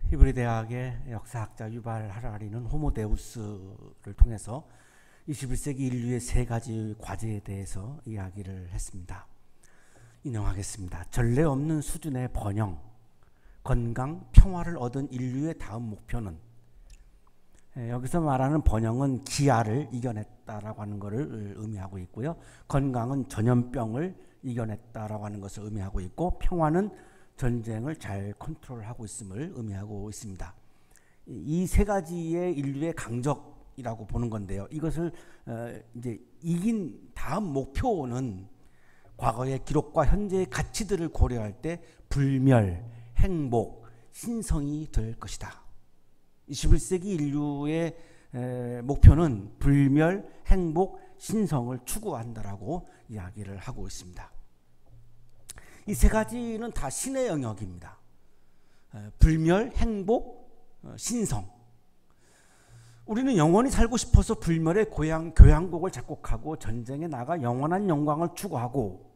히브리 대학의 역사학자 유발 하라리는 호모데우스를 통해서 21세기 인류의 세 가지 과제에 대해서 이야기를 했습니다. 인용하겠습니다. 전례 없는 수준의 번영, 건강, 평화를 얻은 인류의 다음 목표는, 여기서 말하는 번영은 기아를 이겨냈다라고 하는 것을 의미하고 있고요. 건강은 전염병을 이겨냈다라고 하는 것을 의미하고 있고, 평화는 전쟁을 잘 컨트롤하고 있음을 의미하고 있습니다. 이 세 가지의 인류의 강적이라고 보는 건데요. 이것을 이제 이긴 다음 목표는 과거의 기록과 현재의 가치들을 고려할 때 불멸, 행복, 신성이 될 것이다. 21세기 인류의 목표는 불멸, 행복, 신성을 추구한다라고 이야기를 하고 있습니다. 이 세 가지는 다 신의 영역입니다. 불멸, 행복, 신성. 우리는 영원히 살고 싶어서 불멸의 교향곡을 작곡하고 전쟁에 나가 영원한 영광을 추구하고,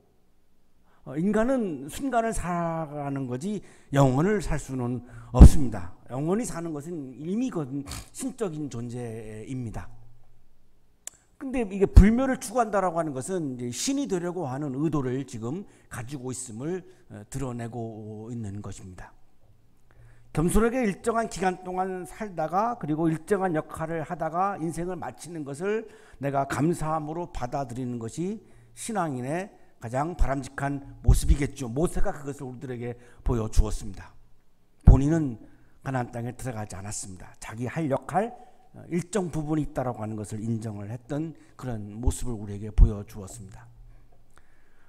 인간은 순간을 살아가는 거지 영원을 살 수는 없습니다. 영원히 사는 것은 이미 신적인 존재입니다. 근데 이게 불멸을 추구한다라고 하는 것은 이제 신이 되려고 하는 의도를 지금 가지고 있음을 드러내고 있는 것입니다. 겸손하게 일정한 기간 동안 살다가 그리고 일정한 역할을 하다가 인생을 마치는 것을 내가 감사함으로 받아들이는 것이 신앙인의 가장 바람직한 모습이겠죠. 모세가 그것을 우리들에게 보여주었습니다. 본인은 가나안 땅에 들어가지 않았습니다. 자기 할 역할 일정 부분이 있다라고 하는 것을 인정을 했던 그런 모습을 우리에게 보여주었습니다.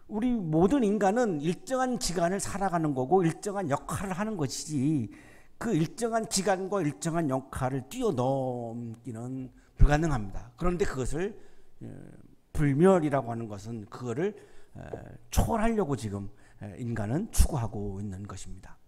우리 모든 인간은 일정한 기간을 살아가는 거고 일정한 역할을 하는 것이지 그 일정한 기간과 일정한 역할을 뛰어넘기는 불가능합니다. 그런데 그것을 불멸이라고 하는 것은 그거를 초월하려고 지금 인간은 추구하고 있는 것입니다.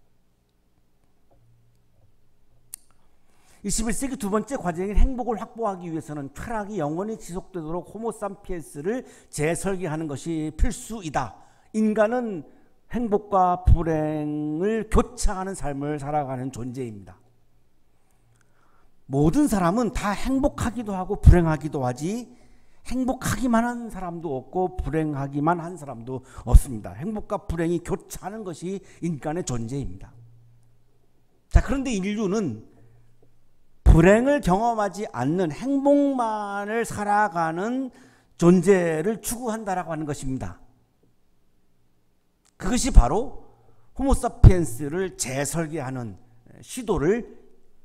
21세기 두 번째 과제인 행복을 확보하기 위해서는 쾌락이 영원히 지속되도록 호모사피엔스를 재설계하는 것이 필수이다. 인간은 행복과 불행을 교차하는 삶을 살아가는 존재입니다. 모든 사람은 다 행복하기도 하고 불행하기도 하지 행복하기만 한 사람도 없고 불행하기만 한 사람도 없습니다. 행복과 불행이 교차하는 것이 인간의 존재입니다. 자, 그런데 인류는 불행을 경험하지 않는 행복만을 살아가는 존재를 추구한다라고 하는 것입니다. 그것이 바로 호모사피엔스를 재설계하는 시도를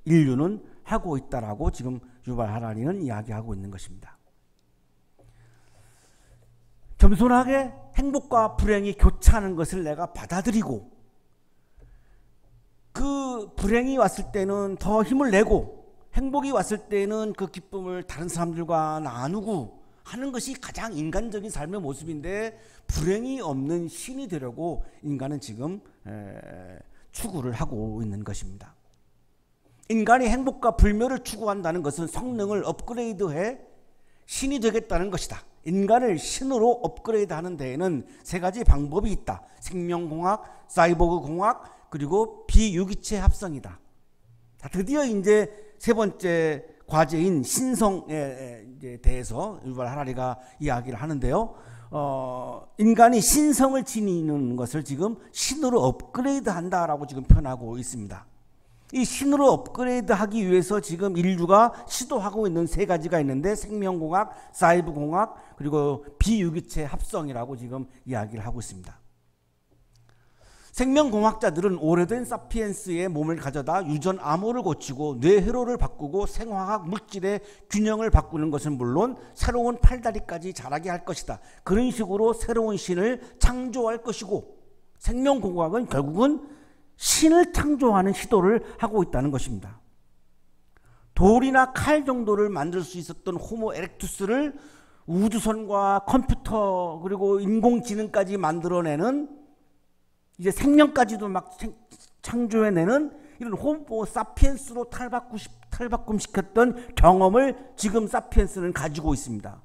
인류는 하고 있다라고 지금 유발 하라리는 이야기하고 있는 것입니다. 겸손하게 행복과 불행이 교차하는 것을 내가 받아들이고 그 불행이 왔을 때는 더 힘을 내고 행복이 왔을 때는 그 기쁨을 다른 사람들과 나누고 하는 것이 가장 인간적인 삶의 모습인데 불행이 없는 신이 되려고 인간은 지금 추구를 하고 있는 것입니다. 인간이 행복과 불멸을 추구한다는 것은 성능을 업그레이드해 신이 되겠다는 것이다. 인간을 신으로 업그레이드하는 데에는 세 가지 방법이 있다. 생명공학, 사이보그 공학, 그리고 비유기체 합성이다. 자, 드디어 이제 세 번째 과제인 신성에 대해서 유발 하라리가 이야기를 하는데요. 인간이 신성을 지니는 것을 지금 신으로 업그레이드 한다라고 지금 표현하고 있습니다. 이 신으로 업그레이드 하기 위해서 지금 인류가 시도하고 있는 세 가지가 있는데 생명공학, 사이버공학, 그리고 비유기체 합성이라고 지금 이야기를 하고 있습니다. 생명공학자들은 오래된 사피엔스의 몸을 가져다 유전 암호를 고치고 뇌회로를 바꾸고 생화학 물질의 균형을 바꾸는 것은 물론 새로운 팔다리까지 자라게 할 것이다. 그런 식으로 새로운 신을 창조할 것이고, 생명공학은 결국은 신을 창조하는 시도를 하고 있다는 것입니다. 돌이나 칼 정도를 만들 수 있었던 호모 에렉투스를 우주선과 컴퓨터 그리고 인공지능까지 만들어내는, 이제 생명까지도 막 창조해내는 이런 호모 사피엔스로 탈바꿈시켰던 경험을 지금 사피엔스는 가지고 있습니다.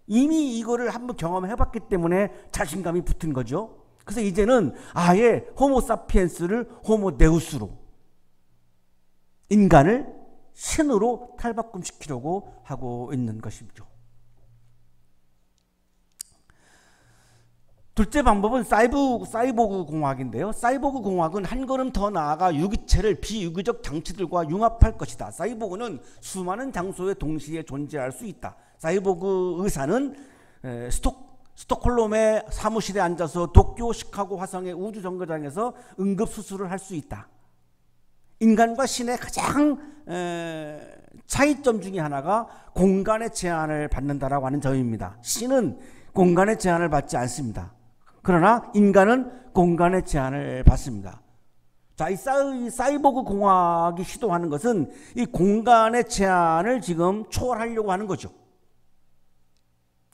이미 이거를 한번 경험해봤기 때문에 자신감이 붙은 거죠. 그래서 이제는 아예 호모 사피엔스를 호모 데우스로, 인간을 신으로 탈바꿈시키려고 하고 있는 것이죠. 둘째 방법은 사이보그 공학인데요. 사이보그 공학은 한 걸음 더 나아가 유기체를 비유기적 장치들과 융합할 것이다. 사이보그는 수많은 장소에 동시에 존재할 수 있다. 사이보그 의사는 스톡홀름의 사무실에 앉아서 도쿄, 시카고, 화성의 우주정거장에서 응급수술을 할 수 있다. 인간과 신의 가장 차이점 중에 하나가 공간의 제한을 받는다라고 하는 점입니다. 신은 공간의 제한을 받지 않습니다. 그러나 인간은 공간의 제한을 받습니다. 자, 이 사이보그 공학이 시도하는 것은 이 공간의 제한을 지금 초월하려고 하는 거죠.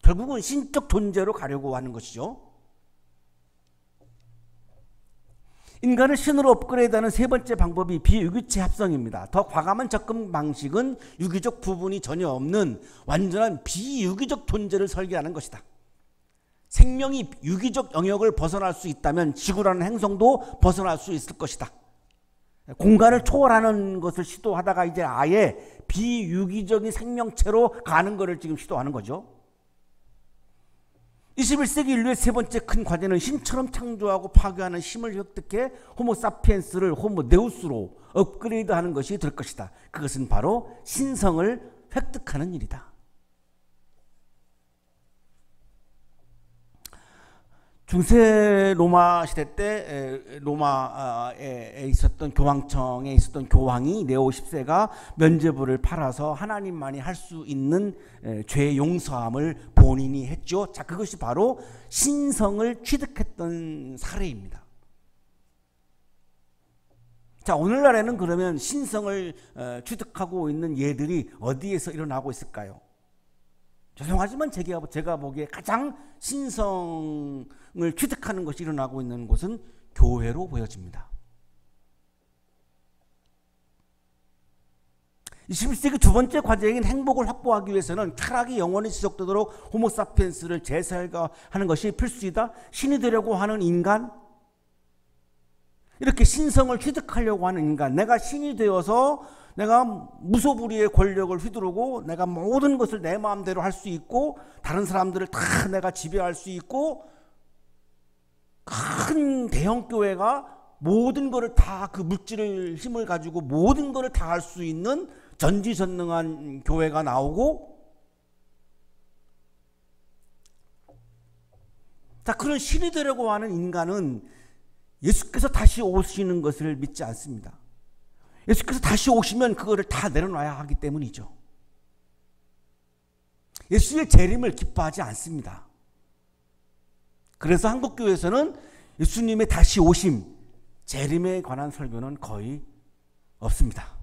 결국은 신적 존재로 가려고 하는 것이죠. 인간을 신으로 업그레이드하는 세 번째 방법이 비유기체 합성입니다. 더 과감한 접근 방식은 유기적 부분이 전혀 없는 완전한 비유기적 존재를 설계하는 것이다. 생명이 유기적 영역을 벗어날 수 있다면 지구라는 행성도 벗어날 수 있을 것이다. 공간을 초월하는 것을 시도하다가 이제 아예 비유기적인 생명체로 가는 것을 지금 시도하는 거죠. 21세기 인류의 세 번째 큰 과제는 신처럼 창조하고 파괴하는 힘을 획득해 호모사피엔스를 호모네우스로 업그레이드하는 것이 될 것이다. 그것은 바로 신성을 획득하는 일이다. 중세 로마 시대 때 로마에 있었던 교황청에 있었던 교황이 네오 10세가 면죄부를 팔아서 하나님만이 할 수 있는 죄 용서함을 본인이 했죠. 자, 그것이 바로 신성을 취득했던 사례입니다. 자, 오늘날에는 그러면 신성을 취득하고 있는 예들이 어디에서 일어나고 있을까요? 죄송하지만 제가 보기에 가장 신성을 취득하는 것이 일어나고 있는 곳은 교회로 보여집니다. 21세기 두 번째 과제인 행복을 확보하기 위해서는 쾌락이 영원히 지속되도록 호모사피엔스를 재설계하는 것이 필수이다. 신이 되려고 하는 인간, 이렇게 신성을 취득하려고 하는 인간, 내가 신이 되어서 내가 무소불위의 권력을 휘두르고 내가 모든 것을 내 마음대로 할 수 있고 다른 사람들을 다 내가 지배할 수 있고 큰 대형 교회가 모든 것을 다 그 물질을 힘을 가지고 모든 것을 다 할 수 있는 전지전능한 교회가 나오고, 자, 그런 신이 되려고 하는 인간은 예수께서 다시 오시는 것을 믿지 않습니다. 예수께서 다시 오시면 그거를 다 내려놔야 하기 때문이죠. 예수의 재림을 기뻐하지 않습니다. 그래서 한국교회에서는 예수님의 다시 오심, 재림에 관한 설교는 거의 없습니다.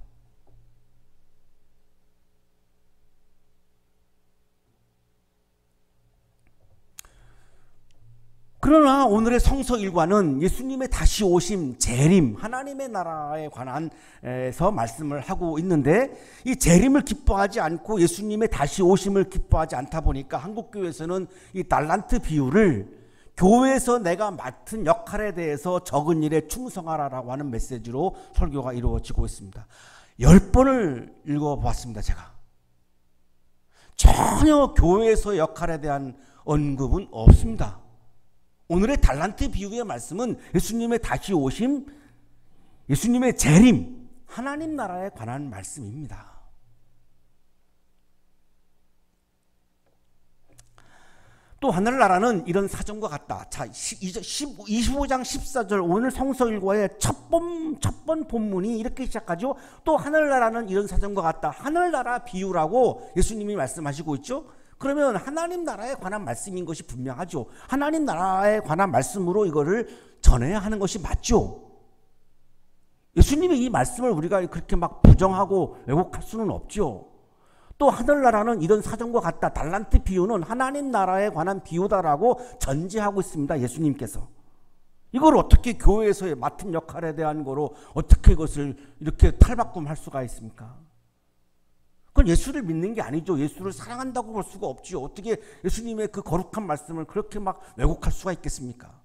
그러나 오늘의 성서 일과는 예수님의 다시 오심, 재림, 하나님의 나라에 관한해서 말씀을 하고 있는데, 이 재림을 기뻐하지 않고 예수님의 다시 오심을 기뻐하지 않다 보니까 한국교회에서는 이 달란트 비유를 교회에서 내가 맡은 역할에 대해서 적은 일에 충성하라라고 하는 메시지로 설교가 이루어지고 있습니다. 10번을 읽어봤습니다. 제가 전혀 교회에서 역할에 대한 언급은 없습니다. 오늘의 달란트 비유의 말씀은 예수님의 다시 오심, 예수님의 재림, 하나님 나라에 관한 말씀입니다. 또 하늘나라는 이런 사정과 같다. 자, 25장 14절 오늘 성서 일과의 첫 번 본문이 이렇게 시작하죠. 또 하늘나라는 이런 사정과 같다. 하늘나라 비유라고 예수님이 말씀하시고 있죠. 그러면 하나님 나라에 관한 말씀인 것이 분명하죠. 하나님 나라에 관한 말씀으로 이거를 전해야 하는 것이 맞죠. 예수님의 이 말씀을 우리가 그렇게 막 부정하고 왜곡할 수는 없죠. 또 하늘나라는 이런 사정과 같다. 달란트 비유는 하나님 나라에 관한 비유다라고 전제하고 있습니다. 예수님께서. 이걸 어떻게 교회에서의 맡은 역할에 대한 거로 어떻게 이것을 이렇게 탈바꿈할 수가 있습니까? 그건 예수를 믿는 게 아니죠. 예수를 사랑한다고 볼 수가 없죠. 어떻게 예수님의 그 거룩한 말씀을 그렇게 막 왜곡할 수가 있겠습니까?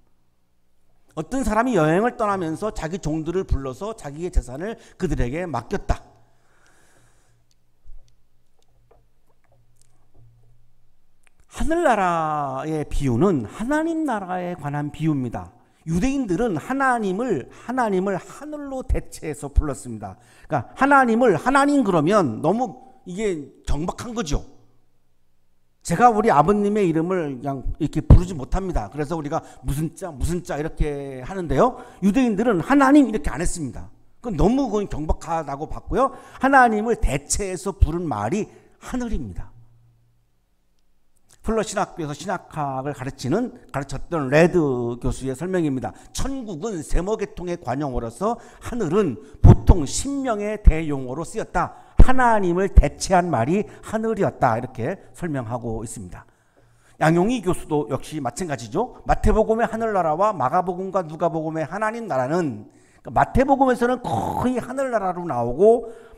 어떤 사람이 여행을 떠나면서 자기 종들을 불러서 자기의 재산을 그들에게 맡겼다. 하늘나라의 비유는 하나님 나라에 관한 비유입니다. 유대인들은 하나님을 하늘로 대체해서 불렀습니다. 그러니까 하나님을 하나님 그러면 너무 이게 경박한 거죠. 제가 우리 아버님의 이름을 그냥 이렇게 부르지 못합니다. 그래서 우리가 무슨 자 이렇게 하는데요. 유대인들은 하나님 이렇게 안 했습니다. 그건 너무 경박하다고 봤고요. 하나님을 대체해서 부른 말이 하늘입니다. 플러 신학교에서 신학학을 가르쳤던 레드 교수의 설명입니다. 천국은 세모계통의 관용어로서 하늘은 보통 신명의 대용어로 쓰였다. 하나님을 대체한 말이 하늘이었다. 이렇게 설명하고 있습니다. 양용희 교수도 역시 마찬가지죠. 마태복음의 하늘나라와 마가복음과 누가복음의 하나님 나라는, 마태복음에서는 거의 하늘나라로 나오고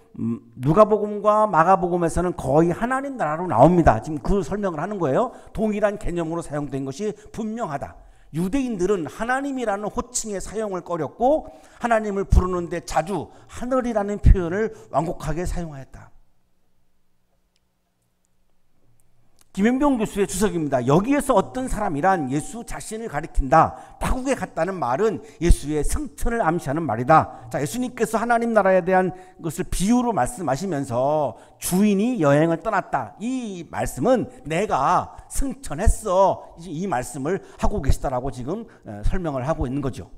누가복음과 마가복음에서는 거의 하나님 나라로 나옵니다. 지금 그 설명을 하는 거예요. 동일한 개념으로 사용된 것이 분명하다. 유대인들은 하나님이라는 호칭의 사용을 꺼렸고 하나님을 부르는데 자주 하늘이라는 표현을 완곡하게 사용하였다. 김현병 교수의 주석입니다. 여기에서 어떤 사람이란 예수 자신을 가리킨다. 타국에 갔다는 말은 예수의 승천을 암시하는 말이다. 자, 예수님께서 하나님 나라에 대한 것을 비유로 말씀하시면서 주인이 여행을 떠났다. 이 말씀은 내가 승천했어. 이 말씀을 하고 계시다라고 지금 설명을 하고 있는 거죠.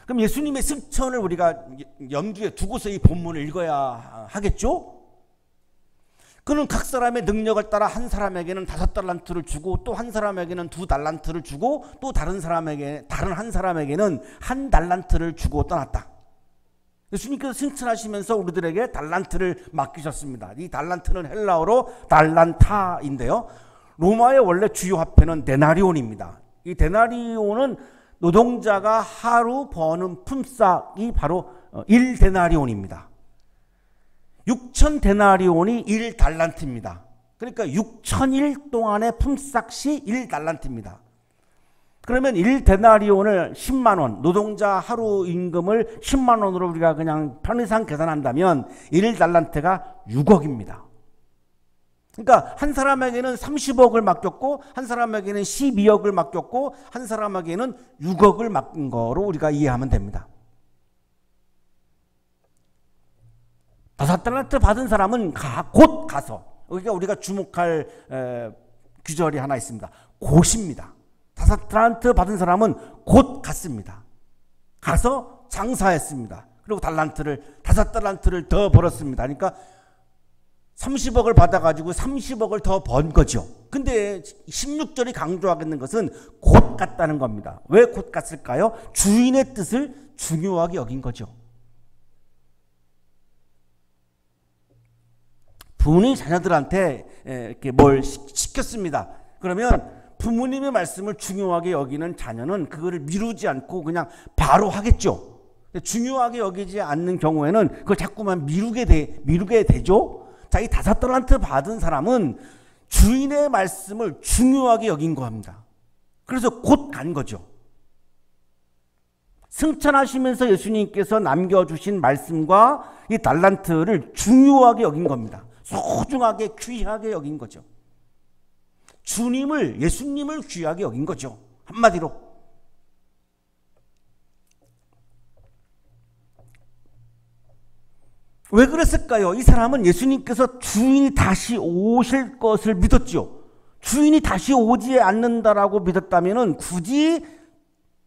그럼 예수님의 승천을 우리가 염두에 두고서 이 본문을 읽어야 하겠죠? 그는 각 사람의 능력을 따라 한 사람에게는 5달란트를 주고 또 한 사람에게는 2달란트를 주고 또 다른 한 사람에게는 1달란트를 주고 떠났다. 예수님께서 승천하시면서 우리들에게 달란트를 맡기셨습니다. 이 달란트는 헬라어로 달란타인데요. 로마의 원래 주요 화폐는 데나리온입니다. 이 데나리온은 노동자가 하루 버는 품삯이 바로 1데나리온입니다. 6,000데나리온이 1달란트입니다. 그러니까 6,000일 동안의 품삯이 1달란트입니다. 그러면 1데나리온을 10만 원, 노동자 하루 임금을 10만 원으로 우리가 그냥 편의상 계산한다면 1달란트가 6억입니다. 그러니까 한 사람에게는 30억을 맡겼고 한 사람에게는 12억을 맡겼고 한 사람에게는 6억을 맡긴 거로 우리가 이해하면 됩니다. 5달란트 받은 사람은 곧 가서, 그러니까 우리가 주목할 규절이 하나 있습니다. 곧입니다. 5달란트 받은 사람은 곧 갔습니다. 가서 장사했습니다. 그리고 5달란트를 더 벌었습니다. 그러니까 30억을 받아가지고 30억을 더 번 거죠. 근데 16절이 강조하겠는 것은 곧 갔다는 겁니다. 왜 곧 갔을까요? 주인의 뜻을 중요하게 여긴 거죠. 부모님 자녀들한테 이렇게 뭘 시켰습니다. 그러면 부모님의 말씀을 중요하게 여기는 자녀는 그거를 미루지 않고 그냥 바로 하겠죠. 중요하게 여기지 않는 경우에는 그걸 자꾸만 미루게 되죠. 자, 이 5달란트 받은 사람은 주인의 말씀을 중요하게 여긴 겁니다. 그래서 곧 간 거죠. 승천하시면서 예수님께서 남겨주신 말씀과 이 달란트를 중요하게 여긴 겁니다. 소중하게 귀하게 여긴 거죠. 예수님을 귀하게 여긴 거죠. 한마디로. 왜 그랬을까요? 이 사람은 예수님께서 주인이 다시 오실 것을 믿었죠. 주인이 다시 오지 않는다라고 믿었다면 굳이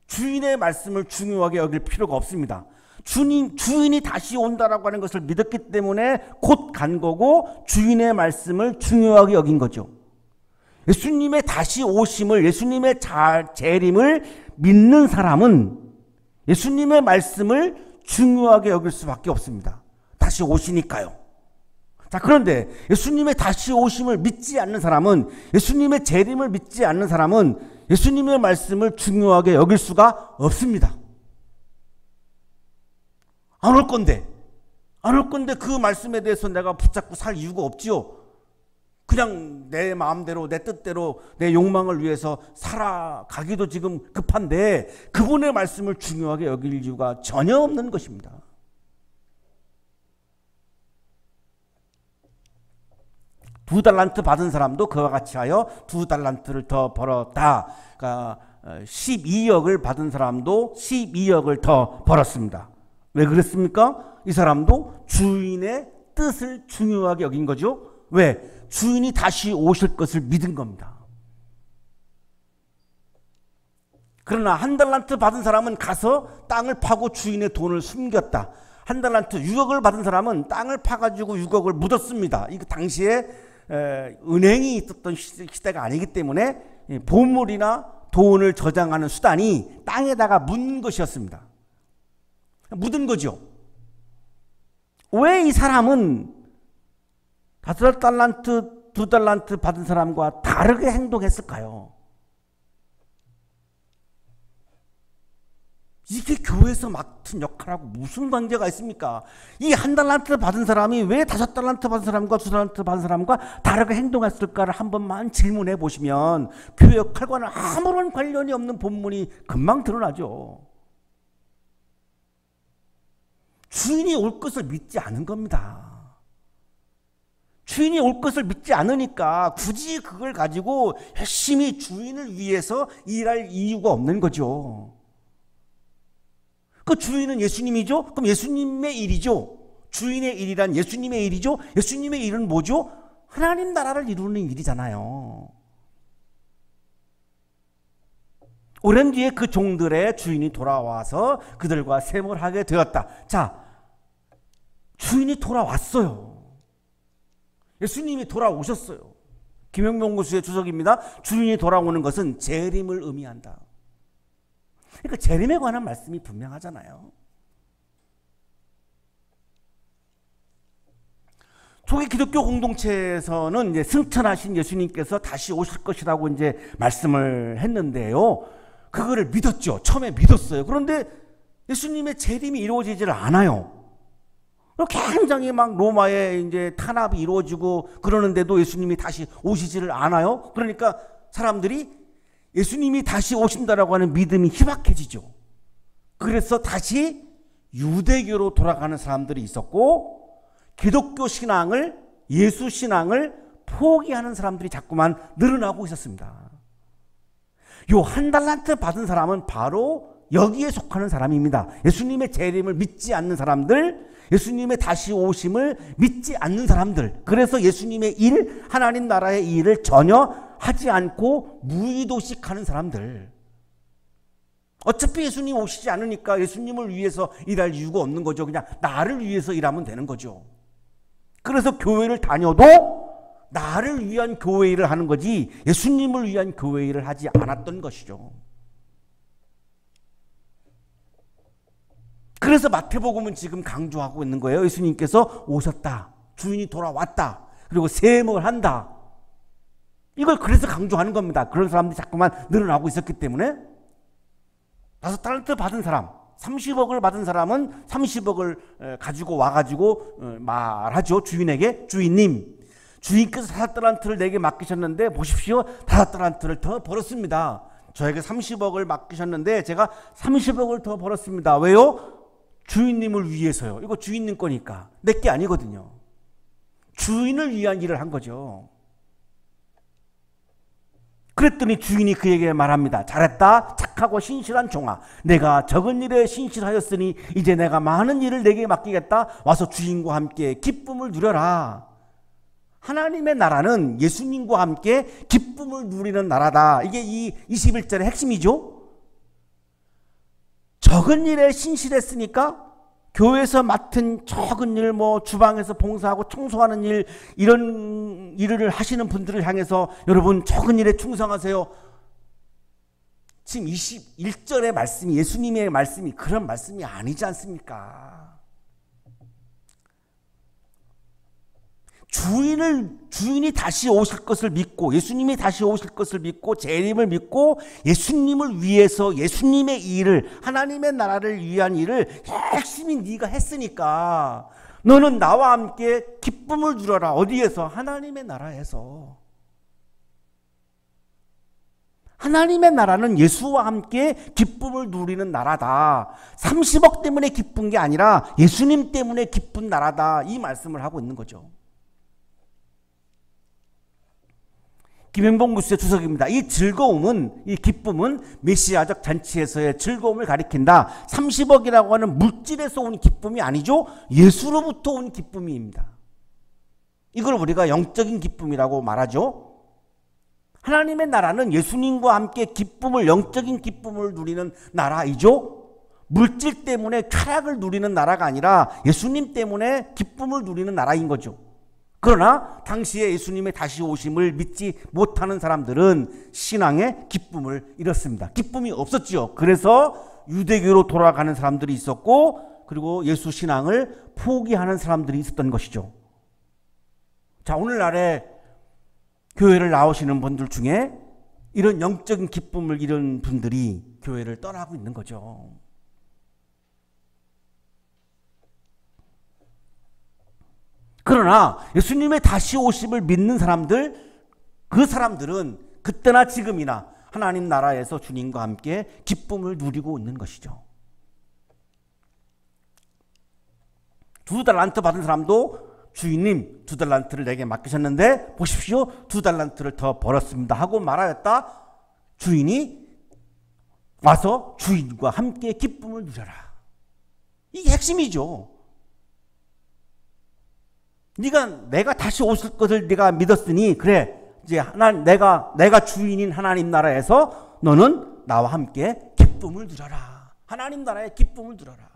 주인의 말씀을 중요하게 여길 필요가 없습니다. 주인이 다시 온다라고 하는 것을 믿었기 때문에 곧 간 거고 주인의 말씀을 중요하게 여긴 거죠. 예수님의 다시 오심을, 예수님의 재림을 믿는 사람은 예수님의 말씀을 중요하게 여길 수밖에 없습니다. 다시 오시니까요. 자, 그런데 예수님의 다시 오심을 믿지 않는 사람은, 예수님의 재림을 믿지 않는 사람은 예수님의 말씀을 중요하게 여길 수가 없습니다. 안 올 건데 그 말씀에 대해서 내가 붙잡고 살 이유가 없지요. 그냥 내 마음대로, 내 뜻대로, 내 욕망을 위해서 살아가기도 지금 급한데 그분의 말씀을 중요하게 여길 이유가 전혀 없는 것입니다. 2달란트 받은 사람도 그와 같이 하여 2달란트를 더 벌었다. 그러니까 12억을 받은 사람도 12억을 더 벌었습니다. 왜 그랬습니까? 이 사람도 주인의 뜻을 중요하게 여긴 거죠. 왜? 주인이 다시 오실 것을 믿은 겁니다. 그러나 1달란트 받은 사람은 가서 땅을 파고 주인의 돈을 숨겼다. 1달란트 6억을 받은 사람은 땅을 파가지고 6억을 묻었습니다. 이거 당시에 은행이 있었던 시대가 아니기 때문에 보물이나 돈을 저장하는 수단이 땅에다가 묻는 것이었습니다. 묻은 거죠. 왜 이 사람은 5달란트, 2달란트 받은 사람과 다르게 행동했을까요? 이게 교회에서 맡은 역할하고 무슨 관계가 있습니까? 이 1달란트 받은 사람이 왜 5달란트 받은 사람과 2달란트 받은 사람과 다르게 행동했을까를 한 번만 질문해 보시면 교회 역할과는 아무런 관련이 없는 본문이 금방 드러나죠. 주인이 올 것을 믿지 않은 겁니다. 주인이 올 것을 믿지 않으니까 굳이 그걸 가지고 열심히 주인을 위해서 일할 이유가 없는 거죠. 그 주인은 예수님이죠? 그럼 예수님의 일이죠. 주인의 일이란 예수님의 일이죠. 예수님의 일은 뭐죠? 하나님 나라를 이루는 일이잖아요. 오랜 뒤에 그 종들의 주인이 돌아와서 그들과 셈을 하게 되었다. 자, 주인이 돌아왔어요. 예수님이 돌아오셨어요. 김영명 교수의 주석입니다. 주인이 돌아오는 것은 재림을 의미한다. 그러니까 재림에 관한 말씀이 분명하잖아요. 초기 기독교 공동체에서는 이제 승천하신 예수님께서 다시 오실 것이라고 이제 말씀을 했는데요. 그거를 믿었죠. 처음에 믿었어요. 그런데 예수님의 재림이 이루어지질 않아요. 굉장히 막 로마에 이제 탄압이 이루어지고 그러는데도 예수님이 다시 오시지를 않아요. 그러니까 사람들이 예수님이 다시 오신다라고 하는 믿음이 희박해지죠. 그래서 다시 유대교로 돌아가는 사람들이 있었고 기독교 신앙을, 예수 신앙을 포기하는 사람들이 자꾸만 늘어나고 있었습니다. 요 1달란트 받은 사람은 바로 여기에 속하는 사람입니다. 예수님의 재림을 믿지 않는 사람들, 예수님의 다시 오심을 믿지 않는 사람들. 그래서 예수님의 일, 하나님 나라의 일을 전혀 하지 않고 무의도식하는 사람들. 어차피 예수님 오시지 않으니까 예수님을 위해서 일할 이유가 없는 거죠. 그냥 나를 위해서 일하면 되는 거죠. 그래서 교회를 다녀도 나를 위한 교회 일을 하는 거지 예수님을 위한 교회 일을 하지 않았던 것이죠. 그래서 마태복음은 지금 강조하고 있는 거예요. 예수님께서 오셨다. 주인이 돌아왔다. 그리고 세임을 한다. 이걸 그래서 강조하는 겁니다. 그런 사람들이 자꾸만 늘어나고 있었기 때문에 5달란트 받은 사람, 30억을 받은 사람은 30억을 가지고 와가지고 말하죠. 주인에게, 주인님, 주인께서 5달란트를 내게 맡기셨는데 보십시오. 5달란트를 더 벌었습니다. 저에게 30억을 맡기셨는데 제가 30억을 더 벌었습니다. 왜요? 주인님을 위해서요. 이거 주인님 거니까. 내 게 아니거든요. 주인을 위한 일을 한 거죠. 그랬더니 주인이 그에게 말합니다. 잘했다. 착하고 신실한 종아. 내가 적은 일에 신실하였으니 이제 내가 많은 일을 내게 맡기겠다. 와서 주인과 함께 기쁨을 누려라. 하나님의 나라는 예수님과 함께 기쁨을 누리는 나라다. 이게 이 21절의 핵심이죠. 적은 일에 신실했으니까 교회에서 맡은 적은 일, 주방에서 봉사하고 청소하는 일, 이런 일을 하시는 분들을 향해서 여러분 적은 일에 충성하세요. 지금 21절의 말씀이, 예수님의 말씀이 그런 말씀이 아니지 않습니까? 주인이 다시 오실 것을 믿고, 예수님이 다시 오실 것을 믿고, 재림을 믿고, 예수님을 위해서 예수님의 일을, 하나님의 나라를 위한 일을 열심히 네가 했으니까 너는 나와 함께 기쁨을 누려라. 어디에서? 하나님의 나라에서. 하나님의 나라는 예수와 함께 기쁨을 누리는 나라다. 30억 때문에 기쁜 게 아니라 예수님 때문에 기쁜 나라다. 이 말씀을 하고 있는 거죠. 김행복 뉴스의 주석입니다. 이 즐거움은, 이 기쁨은 메시아적 잔치에서의 즐거움을 가리킨다. 30억이라고 하는 물질에서 온 기쁨이 아니죠. 예수로부터 온 기쁨입니다. 이걸 우리가 영적인 기쁨이라고 말하죠. 하나님의 나라는 예수님과 함께 기쁨을, 영적인 기쁨을 누리는 나라이죠. 물질 때문에 쾌락을 누리는 나라가 아니라 예수님 때문에 기쁨을 누리는 나라인 거죠. 그러나 당시에 예수님의 다시 오심을 믿지 못하는 사람들은 신앙의 기쁨을 잃었습니다. 기쁨이 없었죠. 그래서 유대교로 돌아가는 사람들이 있었고, 그리고 예수 신앙을 포기하는 사람들이 있었던 것이죠. 자, 오늘날에 교회를 나오시는 분들 중에 이런 영적인 기쁨을 잃은 분들이 교회를 떠나고 있는 거죠. 그러나 예수님의 다시 오심을 믿는 사람들, 그 사람들은 그때나 지금이나 하나님 나라에서 주님과 함께 기쁨을 누리고 있는 것이죠. 2달란트 받은 사람도 주인님 2달란트를 내게 맡기셨는데 보십시오, 2달란트를 더 벌었습니다 하고 말하였다. 주인이 와서 주인과 함께 기쁨을 누려라. 이게 핵심이죠. 내가 다시 오실 것을 네가 믿었으니, 그래, 이제 내가 주인인 하나님 나라에서 너는 나와 함께 기쁨을 누려라. 하나님 나라의 기쁨을 누려라.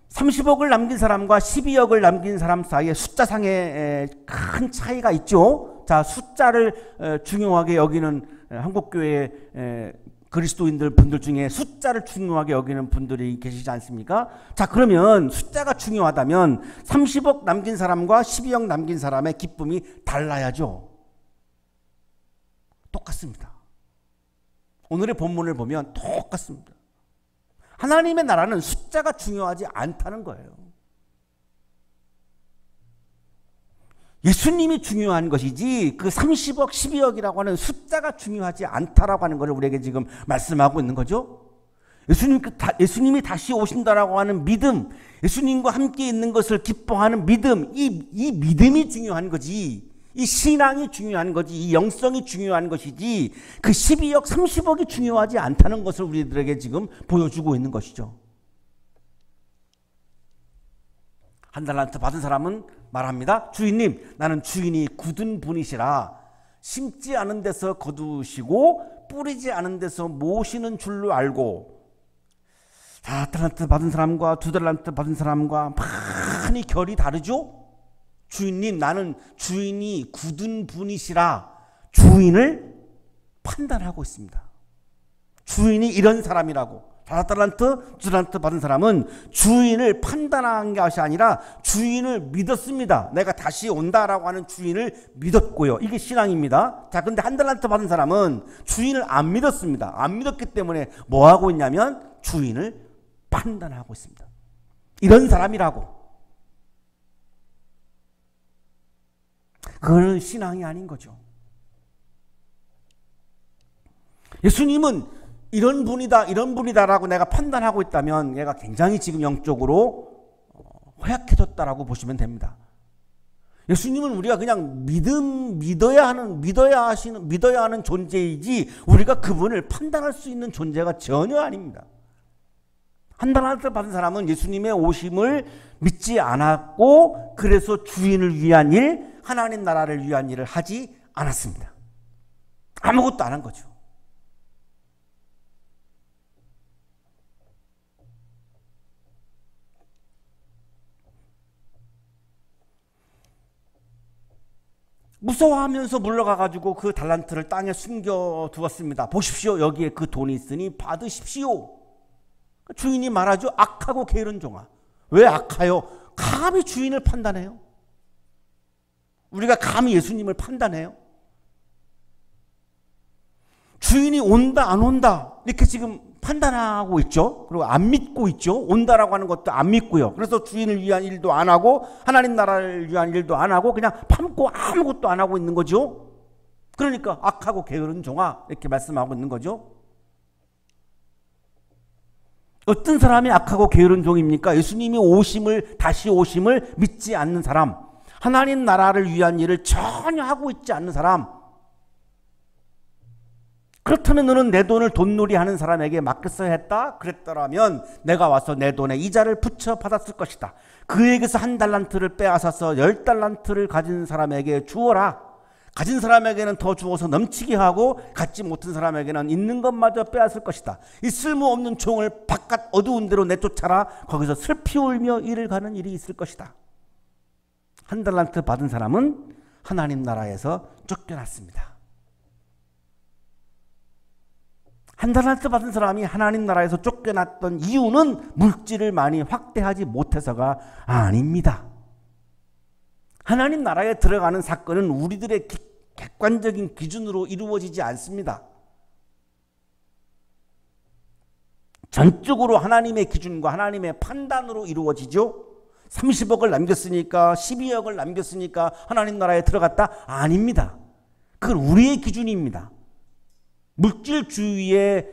30억을 남긴 사람과 12억을 남긴 사람 사이에 숫자상의 큰 차이가 있죠. 자, 숫자를 중요하게 여기는 한국교회 그리스도인들 분들 중에 숫자를 중요하게 여기는 분들이 계시지 않습니까? 자, 그러면 숫자가 중요하다면 30억 남긴 사람과 12억 남긴 사람의 기쁨이 달라야죠. 똑같습니다. 오늘의 본문을 보면 똑같습니다. 하나님의 나라는 숫자가 중요하지 않다는 거예요. 예수님이 중요한 것이지 그 30억, 12억이라고 하는 숫자가 중요하지 않다라고 하는 것을 우리에게 지금 말씀하고 있는 거죠. 예수님이 다시 오신다라고 하는 믿음, 예수님과 함께 있는 것을 기뻐하는 믿음, 이 믿음이 중요한 거지, 이 신앙이 중요한 거지, 이 영성이 중요한 것이지 그 12억, 30억이 중요하지 않다는 것을 우리들에게 지금 보여주고 있는 것이죠. 한 달란트 받은 사람은 말합니다. 주인님, 나는 주인이 굳은 분이시라 심지 않은 데서 거두시고 뿌리지 않은 데서 모으시는 줄로 알고. 4달란트 받은 사람과 2달란트 받은 사람과 많이 결이 다르죠. 주인님, 나는 주인이 굳은 분이시라 주인을 판단하고 있습니다. 주인이 이런 사람이라고. 4달란트, 2달란트 받은 사람은 주인을 판단한 것이 아니라 주인을 믿었습니다. 내가 다시 온다라고 하는 주인을 믿었고요. 이게 신앙입니다. 자, 근데 1달란트 받은 사람은 주인을 안 믿었습니다. 안 믿었기 때문에 뭐 하고 있냐면 주인을 판단하고 있습니다. 이런 사람이라고. 그거는 신앙이 아닌 거죠. 예수님은 이런 분이다라고 내가 판단하고 있다면 얘가 굉장히 지금 영적으로 허약해졌다라고 보시면 됩니다. 예수님은 우리가 그냥 믿어야 하는 존재이지 우리가 그분을 판단할 수 있는 존재가 전혀 아닙니다. 한 달란트 받은 사람은 예수님의 오심을 믿지 않았고, 그래서 주인을 위한 일, 하나님 나라를 위한 일을 하지 않았습니다. 아무것도 안 한 거죠. 무서워하면서 물러가가지고 그 달란트를 땅에 숨겨두었습니다. 보십시오, 여기에 그 돈이 있으니 받으십시오. 주인이 말하죠. 악하고 게으른 종아. 왜 악하요? 감히 주인을 판단해요? 우리가 감히 예수님을 판단해요? 주인이 온다 안 온다 이렇게 지금 판단하고 있죠. 그리고 안 믿고 있죠. 온다라고 하는 것도 안 믿고요. 그래서 주인을 위한 일도 안 하고 하나님 나라를 위한 일도 안 하고 그냥 참고 아무것도 안 하고 있는 거죠. 그러니까 악하고 게으른 종아 이렇게 말씀하고 있는 거죠. 어떤 사람이 악하고 게으른 종입니까? 예수님이 다시 오심을 믿지 않는 사람, 하나님 나라를 위한 일을 전혀 하고 있지 않는 사람, 그렇다면 너는 내 돈을 돈놀이 하는 사람에게 맡겼어야 했다? 그랬더라면 내가 와서 내 돈에 이자를 붙여 받았을 것이다. 그에게서 1달란트를 빼앗아서 10달란트를 가진 사람에게 주어라. 가진 사람에게는 더 주어서 넘치게 하고 갖지 못한 사람에게는 있는 것마저 빼앗을 것이다. 이 쓸모없는 종을 바깥 어두운 데로 내쫓아라. 거기서 슬피 울며 일을 가는 일이 있을 것이다. 1달란트 받은 사람은 하나님 나라에서 쫓겨났습니다. 1달란트 받은 사람이 하나님 나라에서 쫓겨났던 이유는 물질을 많이 확대하지 못해서가 아닙니다. 하나님 나라에 들어가는 사건은 우리들의 객관적인 기준으로 이루어지지 않습니다. 전적으로 하나님의 기준과 하나님의 판단으로 이루어지죠. 30억을 남겼으니까 12억을 남겼으니까 하나님 나라에 들어갔다? 아닙니다. 그건 우리의 기준입니다. 물질주의에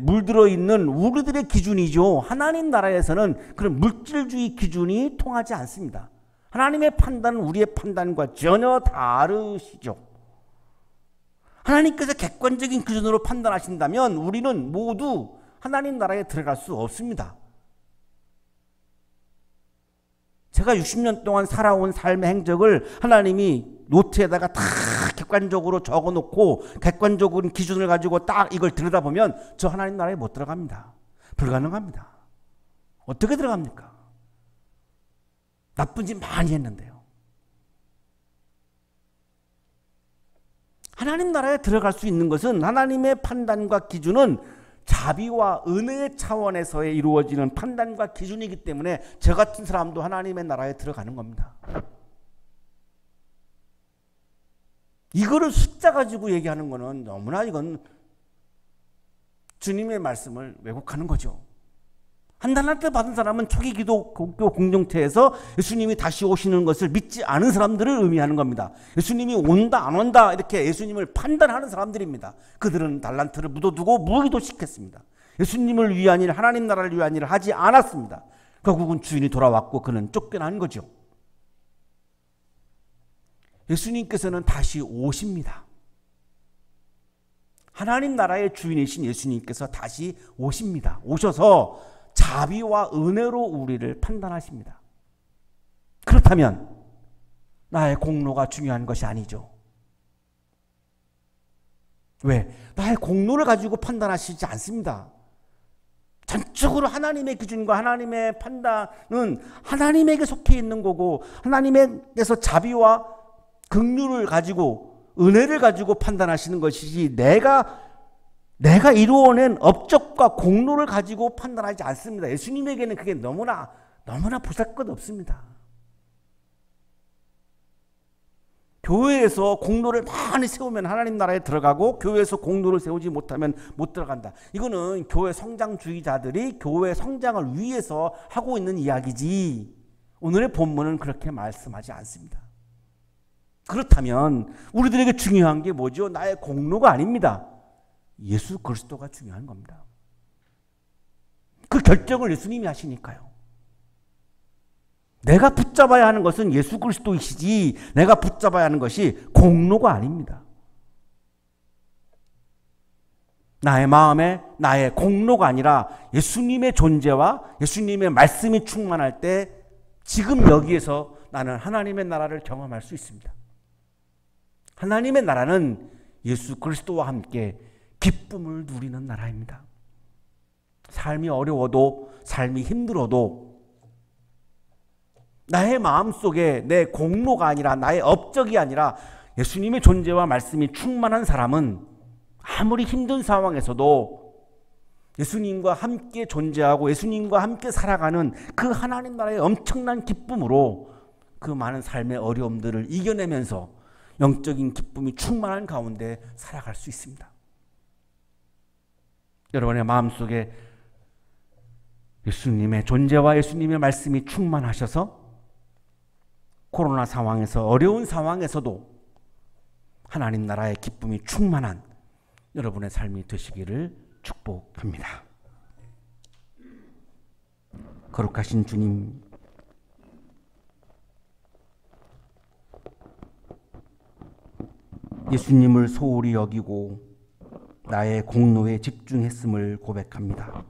물들어 있는 우리들의 기준이죠. 하나님 나라에서는 그런 물질주의 기준이 통하지 않습니다. 하나님의 판단은 우리의 판단과 전혀 다르시죠. 하나님께서 객관적인 기준으로 판단하신다면 우리는 모두 하나님 나라에 들어갈 수 없습니다. 제가 60년 동안 살아온 삶의 행적을 하나님이 노트에다가 다 객관적으로 적어놓고 객관적인 기준을 가지고 딱 이걸 들여다보면 저 하나님 나라에 못 들어갑니다. 불가능합니다. 어떻게 들어갑니까? 나쁜 짓 많이 했는데요. 하나님 나라에 들어갈 수 있는 것은 하나님의 판단과 기준은 자비와 은혜의 차원에서 이루어지는 판단과 기준이기 때문에 저 같은 사람도 하나님의 나라에 들어가는 겁니다. 이거를 숫자 가지고 얘기하는 거는 너무나 이건 주님의 말씀을 왜곡하는 거죠. 1달란트 받은 사람은 초기 기독교 공동체에서 예수님이 다시 오시는 것을 믿지 않은 사람들을 의미하는 겁니다. 예수님이 온다 안 온다 이렇게 예수님을 판단하는 사람들입니다. 그들은 달란트를 묻어두고 무기도 시켰습니다. 예수님을 위한 일, 하나님 나라를 위한 일을 하지 않았습니다. 결국은 주인이 돌아왔고 그는 쫓겨난 거죠. 예수님께서는 다시 오십니다. 하나님 나라의 주인이신 예수님께서 다시 오십니다. 오셔서 자비와 은혜로 우리를 판단하십니다. 그렇다면 나의 공로가 중요한 것이 아니죠. 왜? 나의 공로를 가지고 판단하시지 않습니다. 전적으로 하나님의 기준과 하나님의 판단은 하나님에게 속해 있는 거고 하나님께서 자비와 긍휼을 가지고 은혜를 가지고 판단하시는 것이지 내가 이루어낸 업적과 공로를 가지고 판단하지 않습니다. 예수님에게는 그게 너무나 보잘것 없습니다. 교회에서 공로를 많이 세우면 하나님 나라에 들어가고 교회에서 공로를 세우지 못하면 못 들어간다. 이거는 교회 성장주의자들이 교회 성장을 위해서 하고 있는 이야기지 오늘의 본문은 그렇게 말씀하지 않습니다. 그렇다면 우리들에게 중요한 게 뭐죠? 나의 공로가 아닙니다. 예수 그리스도가 중요한 겁니다. 그 결정을 예수님이 하시니까요. 내가 붙잡아야 하는 것은 예수 그리스도이시지 내가 붙잡아야 하는 것이 공로가 아닙니다. 나의 마음에 나의 공로가 아니라 예수님의 존재와 예수님의 말씀이 충만할 때 지금 여기에서 나는 하나님의 나라를 경험할 수 있습니다. 하나님의 나라는 예수 그리스도와 함께 기쁨을 누리는 나라입니다. 삶이 어려워도 삶이 힘들어도 나의 마음속에 내 공로가 아니라 나의 업적이 아니라 예수님의 존재와 말씀이 충만한 사람은 아무리 힘든 상황에서도 예수님과 함께 존재하고 예수님과 함께 살아가는 그 하나님 나라의 엄청난 기쁨으로 그 많은 삶의 어려움들을 이겨내면서 영적인 기쁨이 충만한 가운데 살아갈 수 있습니다. 여러분의 마음속에 예수님의 존재와 예수님의 말씀이 충만하셔서 코로나 상황에서 어려운 상황에서도 하나님 나라의 기쁨이 충만한 여러분의 삶이 되시기를 축복합니다. 거룩하신 주님, 예수님을 소홀히 여기고 나의 공로에 집중했음을 고백합니다.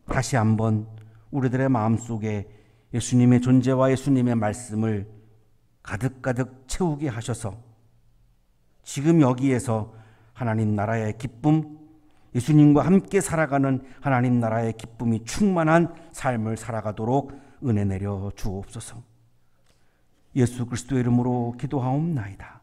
다시 한번 우리들의 마음속에 예수님의 존재와 예수님의 말씀을 가득가득 채우게 하셔서 지금 여기에서 하나님 나라의 기쁨, 예수님과 함께 살아가는 하나님 나라의 기쁨이 충만한 삶을 살아가도록 은혜 내려 주옵소서. 예수 그리스도의 이름으로 기도하옵나이다.